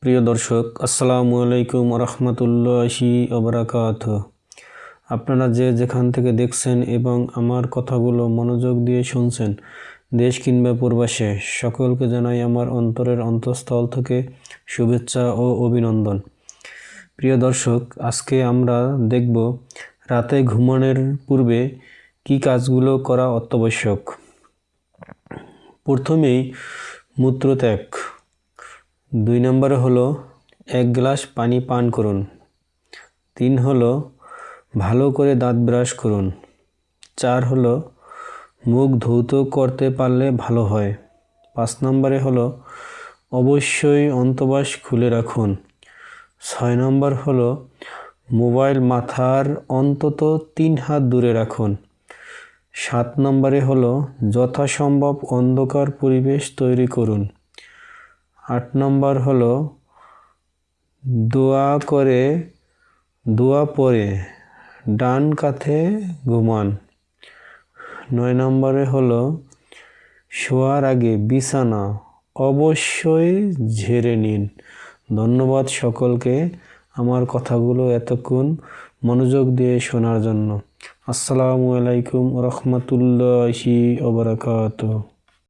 প্রিয় দর্শক, আসসালামু আলাইকুম রহমতুল্লাহি ওবারাকাতুহু। আপনারা যে যেখান থেকে দেখছেন এবং আমার কথাগুলো মনোযোগ দিয়ে শুনছেন, দেশ কিংবা প্রবাসে, সকলকে জানাই আমার অন্তরের অন্তঃস্থল থেকে শুভেচ্ছা ও অভিনন্দন। প্রিয় দর্শক, আজকে আমরা দেখব রাতে ঘুমানোর পূর্বে কি কাজগুলো করা অত্যাবশ্যক। প্রথমেই মূত্রত্যাগ। 2 নম্বরে হলো 1 গ্লাস পানি পান করুন। 3 হলো ভালো করে দাঁত ব্রাশ করুন। 4 হলো মুখ ধৌত করতে পারলে ভালো হয়। 5 নম্বরে হলো অবশ্যই অন্তর্বাস খুলে রাখুন। 6 নম্বর হলো মোবাইল মাথার অন্তত 3 হাত দূরে রাখুন। 7 নম্বরে হলো যথাসম্ভব অন্ধকার পরিবেশ তৈরি করুন। 8 নম্বর হলো দোয়া পরে ডান কাঁধে ঘুমান। 9 নম্বরে হলো শোয়ার আগে বিছানা অবশ্যই ঝেড়ে নিন। ধন্যবাদ সকলকে আমার কথাগুলো এতক্ষণ মনোযোগ দিয়ে শোনার জন্য। আসসালামু আলাইকুম রহমতুল্লাহি ওয়া বারাকাতুহু।